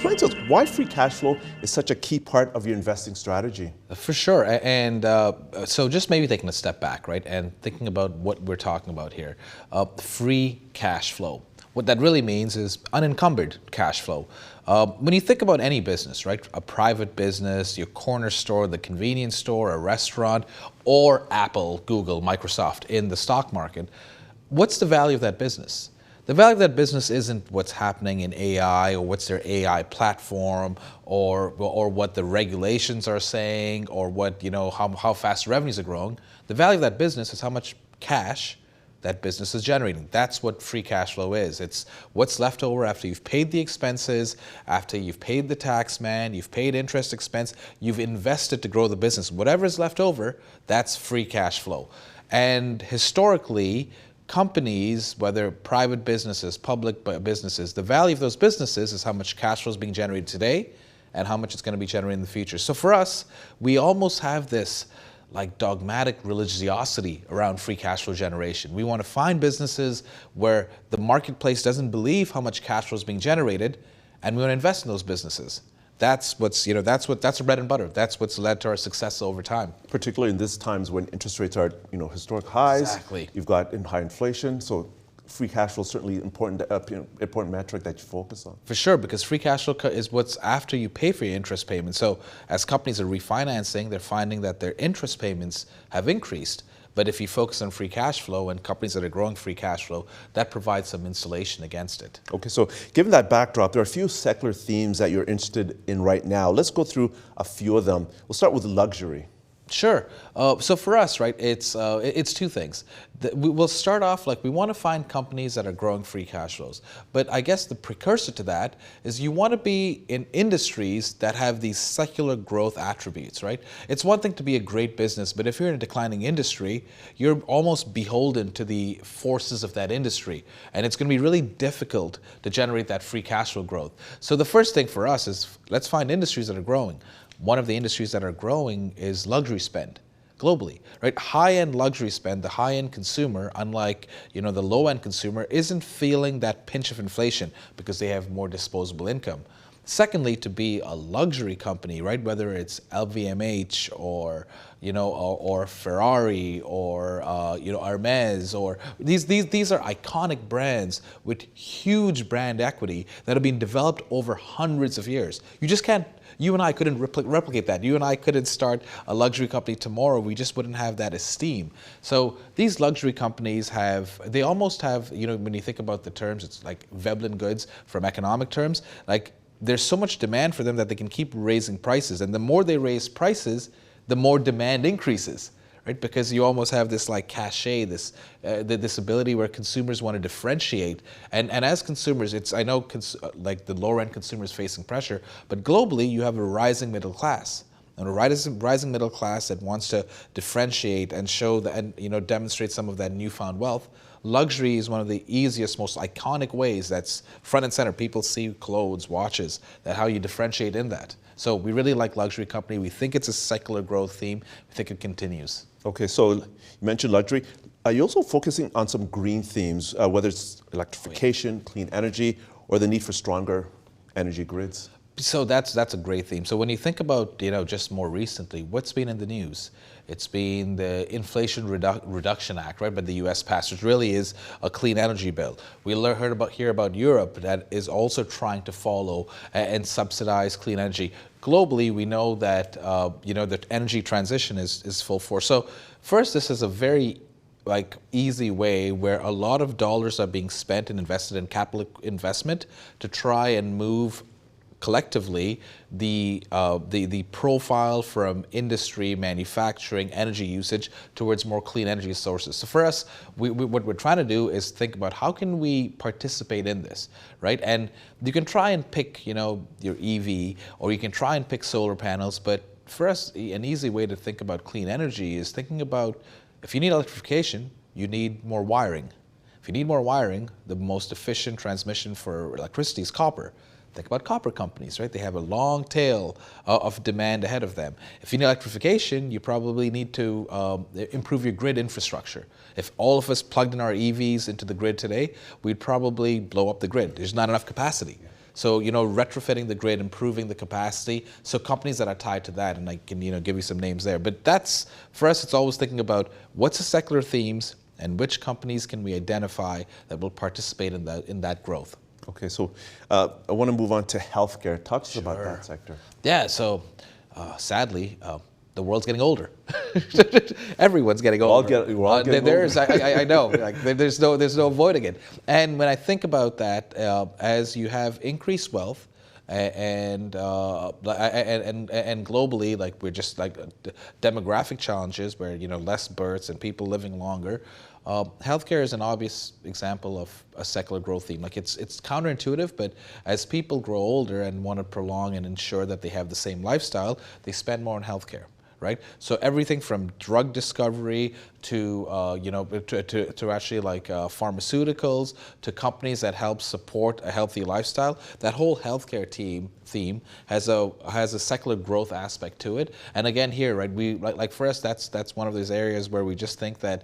explain to us why free cash flow is such a key part of your investing strategy. For sure. And so just maybe taking a step back, right, and thinking about what we're talking about here. Free cash flow. What that really means is unencumbered cash flow. When you think about any business, right, a private business, your corner store, the convenience store, a restaurant, or Apple, Google, Microsoft in the stock market, what's the value of that business? The value of that business isn't what's happening in AI or what's their AI platform or what the regulations are saying or what, how fast revenues are growing. The value of that business is how much cash that business is generating. That's what free cash flow is. It's what's left over after you've paid the expenses, after you've paid the tax man, you've paid interest expense, you've invested to grow the business. Whatever is left over, that's free cash flow. And historically, companies, whether private businesses, public businesses, the value of those businesses is how much cash flow is being generated today and how much it's going to be generated in the future. So for us, we almost have this like dogmatic religiosity around free cash flow generation. We want to find businesses where the marketplace doesn't believe how much cash flow is being generated, and we want to invest in those businesses. That's what's, that's our bread and butter. That's what's led to our success over time. Particularly in these times when interest rates are, historic highs. Exactly. You've got high inflation, so free cash flow is certainly important metric that you focus on. For sure, because free cash flow is what's after you pay for your interest payments. So as companies are refinancing, they're finding that their interest payments have increased. But if you focus on free cash flow and companies that are growing free cash flow, that provides some insulation against it. Okay, so given that backdrop, there are a few secular themes that you're interested in right now. Let's go through a few of them. We'll start with luxury. Sure. So for us, right, it's two things. We'll start off like we want to find companies that are growing free cash flows. But I guess the precursor to that is you want to be in industries that have these secular growth attributes, right? It's one thing to be a great business, but if you're in a declining industry, you're almost beholden to the forces of that industry. And it's going to be really difficult to generate that free cash flow growth. So the first thing for us is let's find industries that are growing. One of the industries that are growing is luxury spend globally, right? High-end luxury spend, the high-end consumer, unlike the low-end consumer, isn't feeling that pinch of inflation because they have more disposable income. Secondly, to be a luxury company, right? Whether it's LVMH or or Ferrari or Hermes or these are iconic brands with huge brand equity that have been developed over hundreds of years. You just can't. You and I couldn't replicate that. You and I couldn't start a luxury company tomorrow. We just wouldn't have that esteem. So these luxury companies they almost have, when you think about the terms, it's like Veblen goods from economic terms. Like there's so much demand for them that they can keep raising prices. And the more they raise prices, the more demand increases. Right? Because you almost have this like cachet, this ability where consumers want to differentiate, and as consumers, I know like the lower end consumers facing pressure, but globally you have a rising middle class, and a rising middle class that wants to differentiate and show that, and demonstrate some of that newfound wealth. Luxury is one of the easiest, most iconic ways that's front and center. People see clothes, watches, that how you differentiate in that. So we really like luxury company. We think it's a secular growth theme. We think it continues. Okay, so you mentioned luxury. Are you also focusing on some green themes, whether it's electrification, clean energy, or the need for stronger energy grids? So that's a great theme. So when you think about, just more recently, what's been in the news? It's been the Inflation Reduction Act, right, by the U.S. passed, which really is a clean energy bill. We hear about Europe that is also trying to follow and subsidize clean energy. Globally, we know that the energy transition is full force. So first, this is a very easy way where a lot of dollars are being spent and invested in capital investment to try and move collectively the profile from industry, manufacturing, energy usage towards more clean energy sources. So for us, what we're trying to do is think about how can we participate in this, right? And you can try and pick, your EV, or you can try and pick solar panels, but for us, an easy way to think about clean energy is thinking about if you need electrification, you need more wiring. If you need more wiring, the most efficient transmission for electricity is copper. Think about copper companies, right? They have a long tail of demand ahead of them. If you need electrification, you probably need to improve your grid infrastructure. If all of us plugged in our EVs into the grid today, we'd probably blow up the grid. There's not enough capacity. So, retrofitting the grid, improving the capacity. So companies that are tied to that, and I can, give you some names there. But that's, for us, it's always thinking about what's the secular themes and which companies can we identify that will participate in that growth. Okay, so I want to move on to healthcare. Talk to us about that sector. Yeah, so sadly, the world's getting older. Everyone's getting older. We're all getting older. I know. Like, there's no avoiding it. And when I think about that, as you have increased wealth, and globally, like we're just like demographic challenges where less births and people living longer. Healthcare is an obvious example of a secular growth theme. Like it's counterintuitive, but as people grow older and want to prolong and ensure that they have the same lifestyle, they spend more on healthcare. Right, so everything from drug discovery to to actually like pharmaceuticals to companies that help support a healthy lifestyle. That whole healthcare theme has a secular growth aspect to it. And again, here, right, we like for us, that's one of those areas where we just think that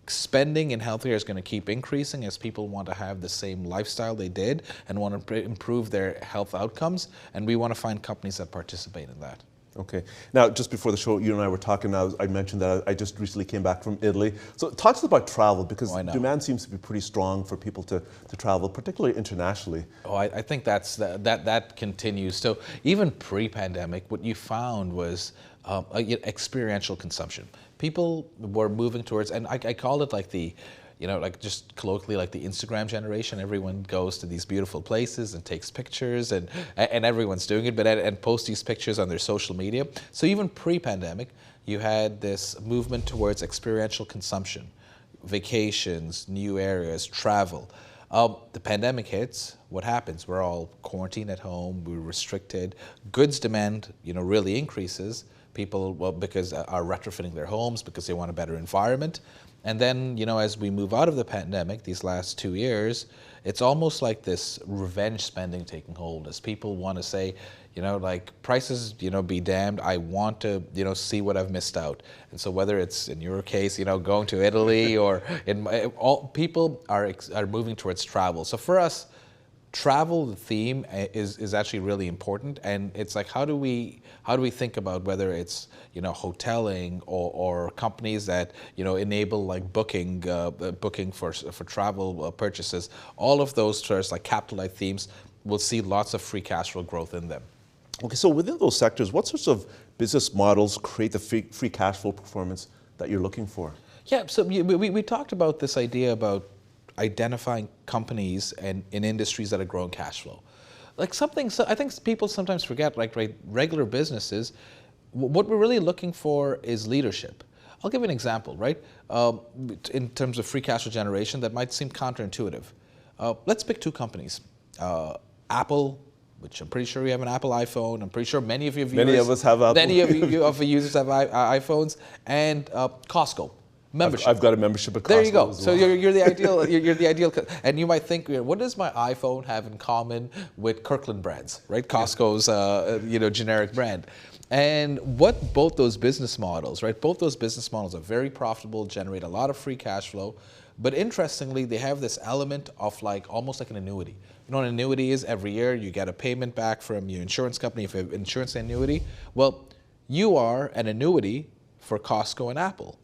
spending in healthcare is going to keep increasing as people want to have the same lifestyle they did and want to improve their health outcomes. And we want to find companies that participate in that. Okay. Now, just before the show, you and I were talking. I mentioned that I just recently came back from Italy. So talk to us about travel, because demand seems to be pretty strong for people to travel, particularly internationally. Oh, I think that continues. So even pre-pandemic, what you found was experiential consumption. People were moving towards, and I called it like the, like just colloquially, like the Instagram generation. Everyone goes to these beautiful places and takes pictures, and everyone's doing it, but and post these pictures on their social media. So even pre-pandemic, you had this movement towards experiential consumption, vacations, new areas, travel. The pandemic hits. What happens? We're all quarantined at home. We're restricted. Goods demand, really increases. People, because are retrofitting their homes because they want a better environment. And then, as we move out of the pandemic, these last 2 years, it's almost like this revenge spending taking hold as people want to say, like prices, be damned. I want to, see what I've missed out. And so whether it's in your case, going to Italy or all people are moving towards travel. So for us, travel, the theme is actually really important, and it's like how do we think about whether it's hoteling or companies that enable like booking for travel purchases. All of those sorts like capital-light themes will see lots of free cash flow growth in them. Okay, so within those sectors, what sorts of business models create the free cash flow performance that you're looking for? Yeah, so we talked about this idea about identifying companies and in industries that are growing cash flow. Like something, so I think people sometimes forget, like regular businesses, what we're really looking for is leadership. I'll give you an example, right? In terms of free cash flow generation, that might seem counterintuitive. Let's pick two companies. Apple, which I'm pretty sure you have an Apple iPhone. I'm pretty sure many of your viewers, many of us have Apple. Many of your users have iPhones, and Costco. Membership. I've got a membership at Costco. There you go. As So well. you're the ideal. You're the ideal. And you might think, what does my iPhone have in common with Kirkland brands, right? Costco's, generic brand. And what both those business models, right? Both those business models are very profitable, generate a lot of free cash flow. But interestingly, they have this element of like almost like an annuity. You know what an annuity is? Every year you get a payment back from your insurance company if you have insurance annuity. Well, you are an annuity for Costco and Apple.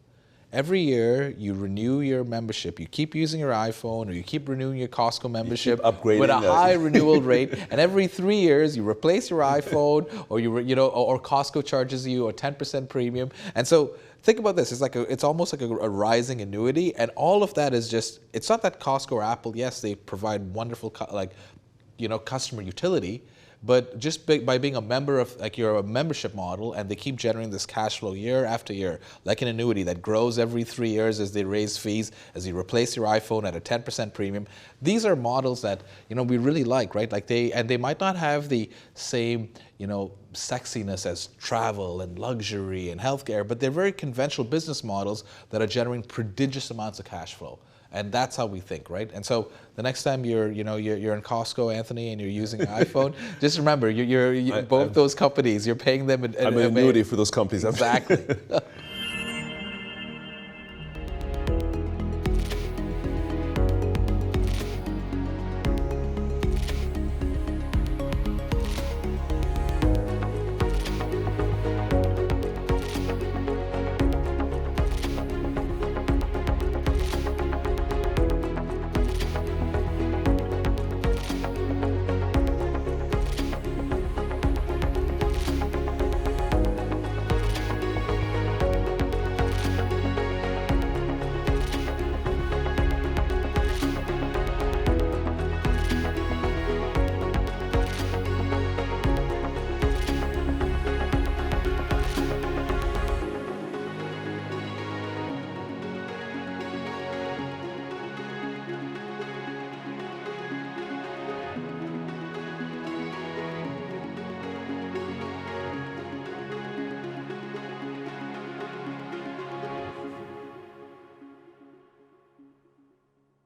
Every year you renew your membership. You keep using your iPhone, or you keep renewing your Costco membership with a high renewal rate. And every 3 years you replace your iPhone, or or Costco charges you a 10% premium. And so think about this. It's almost like a rising annuity, and all of that is just. It's not that Costco or Apple. Yes, they provide wonderful customer utility. But just by being a member of, like you're a membership model, and they keep generating this cash flow year after year, like an annuity that grows every 3 years as they raise fees, as you replace your iPhone at a 10% premium. These are models that, we really like, right? Like they might not have the same, sexiness as travel and luxury and healthcare, but they're very conventional business models that are generating prodigious amounts of cash flow. And that's how we think, right? And so the next time you're in Costco, Anthony, and you're using an iPhone, just remember, both those companies, you're paying them. I'm an annuity for those companies. Exactly.